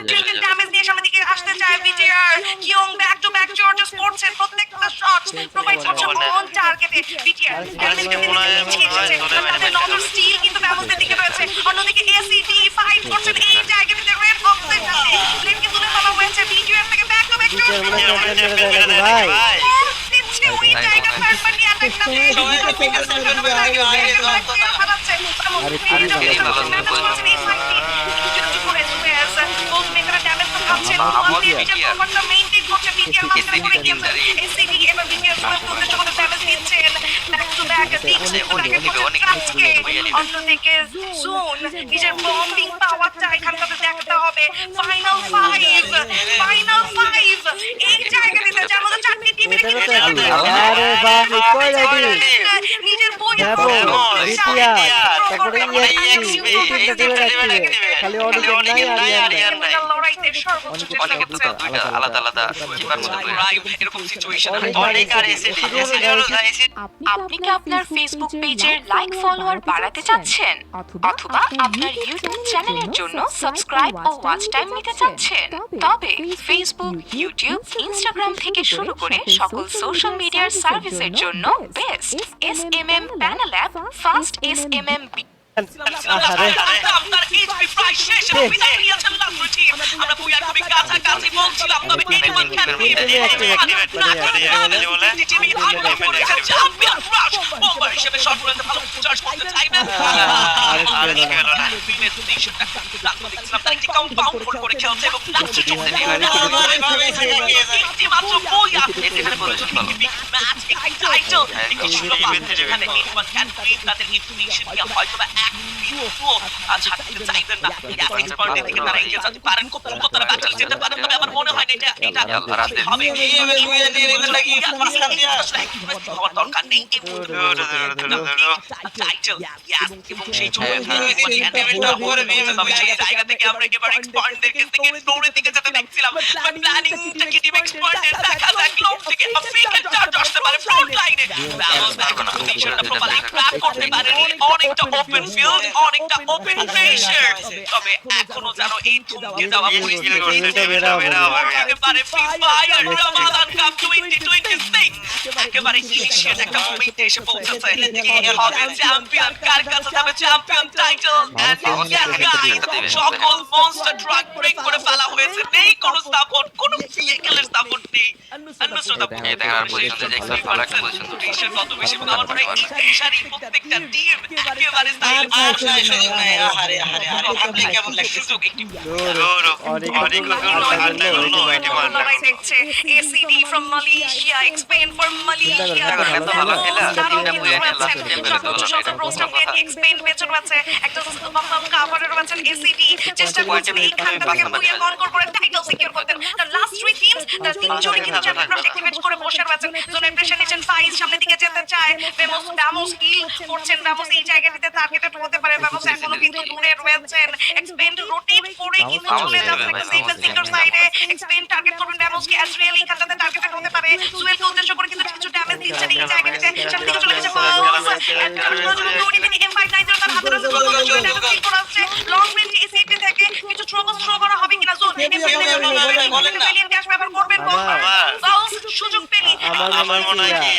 Triple damage নিয়ে সামনের দিকে আসতে চায় BTR. Kyung back to back charges করছে, প্রত্যেকটা শট প্রোভাইড করছে অন টার্গেটে। বিটিআর ড্যামেজ কিন্তু এসেছে, তাদের নজর স্টিল কিন্তু ব্যবস্থার দিকে রয়েছে। অন্যদিকে এসিডি ফাইট করছেন এই জায়গাটিতে রেড বক্সের সাথে। ব্লেডকে তুলে ফেলা হয়েছে বিটিআর থেকে ব্যাক টু ব্যাক ভাই দিচ্ছে ওই জায়গা থার্ড পার্টি অ্যাটাকটা অন্যদিকে জোন নিজের বম্বিং পাওয়ারটা এখানটাতে দেখাতে হবে। ফাইনাল ফাইভ এই জায়গাটিতে যার মধ্যে চারটি টিমের আরে ভাই কই রেডি নিজের বই তারপরে এই টিমটা ধরে রাখবে খালি অনেক নাই আরিয়ান নাই লড়াইতে সর্বোচ্চ চেষ্টা করছে। আলাদা আলাদা চিপার মতো এরকম সিচুয়েশন অনেক আর এসিডি আপনি কি আপনার ফেসবুক পেজের লাইক ফলোয়ার বাড়াতে চাচ্ছেন অথবা আপনার ইউটিউব চ্যানেলের জন্য সাবস্ক্রাইব ও ওয়াচ টাইম নিতে চাচ্ছেন? তবে ফেসবুক, ইউটিউব, ইনস্টাগ্রাম থেকে শুরু করে সকল সোশ্যাল মিডিয়ার সার্ভিসের জন্য best SMM panel app fast SMM আমার মনে হয় না এটা হবে দরকার নেই এবং সেই জায়গা থেকে আমরা একেবারে এক্সপার্টদের কাছ থেকে ফ্লোরের দিকে যেতে দেখছিলাম, বাট প্ল্যানিংটা কি টিম এক্সপার্টদের দেখা যাক লোক থেকে আফ্রিকান চার্জ আসতে পারে ফ্রন্ট লাইনে। পজিশনটা প্রপারলি ক্র্যাক করতে পারেনি, অনেকটা ওপেন ফিল্ড, অনেকটা ওপেন প্রেসার, তবে এখনো যেন এই থমকে যাওয়া পরিস্থিতি একেবারে ফ্রি ফায়ার রমাদান কাপ 2026 একেবারে ইনিশিয়েট একটা মোমেন্টে এসে পৌঁছেছে। হবে চ্যাম্পিয়ন, কার কাছে যাবে চ্যাম্পিয়ন টাইটেল? সকল মনস্টার ট্রাক ব্রেক করে ফেলা হয়েছে, নেই কোনো সাপোর্ট, কোনো ভেহিকলের সাপোর্ট নেই। এই দেখার পজিশন যে এক্সপেক্ট করা একটা পজিশন প্রেসার কত বেশি, আমার মনে হয় এই প্রেসারই প্রত্যেকটা টিম একেবারে সাইলেন্ট। আপনি কেমন লাগছে? সুযোগ একটি লড়াই দেখছে এসিডি ফ্রম মালয়েশিয়া, এক্সপেন ফর মালয়েশিয়া। ভালো খেলা এক্সপেন পেছন আছে, একটা কাভারে রয়েছেন এসিডি, চেষ্টা করছেন এই খানটা থেকে বুয়ে কনকর করে টাইটেল সিকিউর করতে। লাস্ট থ্রি টিমস তার তিনজনই কিন্তু চ্যাম্পিয়নশিপ অ্যাক্টিভেট করে বসে রয়েছেন। জোনের প্রেসার নিচ্ছেন ফাইজ, সামনের দিকে যেতে চায় ভ্যামোস কিল করছেন। ভ্যামোস এই জায়গাটিতে টার্গেটেড হতে পারে, ভ্যামোস এখনো কিন্তু দূরে রয়েছেন। এক্সপেন রোটেট করে কিন্তু চলে যাচ্ছে সেফ সিকিউর সাইডে। এক্সপেন টার্গেট করবেন ভ্যামোসকে, অ্যাজরিয়েল এই খানটাতে টার্গেটেড হতে পারে। সুয়েলকে উদ্দেশ্য করে কিন্তু কিছু ড্যামেজ দিচ্ছেন এই জায়গাটিতে, সামনের দিকে চলে গেছে ফাউলস। M590 তার হাতে রয়েছে, ড্যামেজ কিল করা হচ্ছে লং রেঞ্জ এসিপি থেকে। কিছু থ্রো করা হবে কিনা জোন বলেন না ক্যাশ ব্যবহার করবেন ফাউলস সুযোগ পেলি আমার মনে হয় কি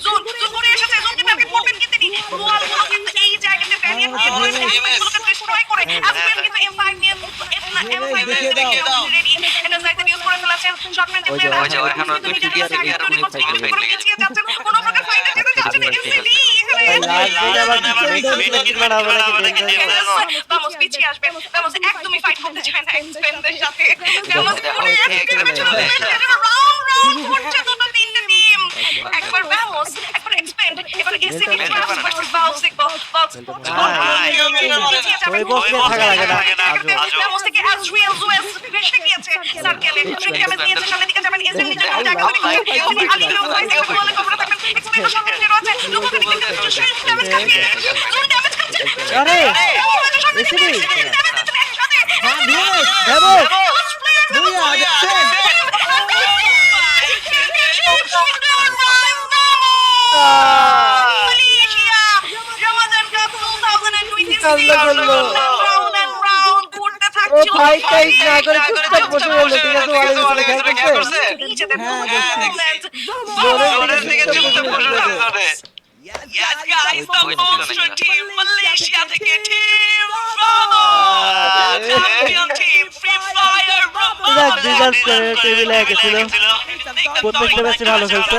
জোন করে এসেছে, জোনকে টার্গেট করবেন কিন্তু তিনি ওয়ালগুলো কিন্তু এই জায়গাতে ব্যারিয়ার দিয়ে রয়েছে, ডিস্ট্রয় করে অ্যাজরিয়েল কিন্তু M5 নিয়ে M5 থেকে রেডি এনার্জাইতে ইউজ করে ফেলেছেন। শর্ট রেঞ্জে কোনো প্রকার ফাইটে যেতে যাচ্ছেন এসিডি। ভামোস পিছিয়ে আসবে, ভামোস একদমই ফাইট করতে চায় না এক্সপেনদের সাথে। ভামোস পড়ে রাউন্ড করছে দুটো তিনটে টিম, একবার ভামোস একবার এক্সপেন্ড, এবার এসিডি ভার্সেস ভামোস দেখবো। ভামোস থেকে অ্যাজরিয়েল জুয়েস ভেসে গিয়েছে সার্কেলে, ড্যামেজ নিয়েছে, সামনের দিকে যাবেন এসিডি নিজের জায়গা করে আলী লোক হয়েছে বলে খবর থাকবেন। এক্সপেন্ড সামনে রয়েছে, লোককে দিকে কিছু সেলফ ড্যামেজ খাচ্ছে, জোন ড্যামেজ খাচ্ছে। আরে এসিডি ভ্যামোস বুয়া দেখছেন মালয়েশিয়া রমাদান কাপ 2026 রাউন্ড করতে থাকছে। ফাইট টাইট না করে চুপচাপ বসে রইলো ঠিক আছে ওয়ালে ভিতরে খেয়াল করছে নিজেদের হ্যাঁ, movement জোরের দিকে চুপচাপ বসে থাকবে Yes guys, the monster team Malaysia থেকে team Bravo champion team Free Fire Bravo deserve করে টেবিলে গেছিল প্রত্যেকটা ম্যাচে ভালো খেলছে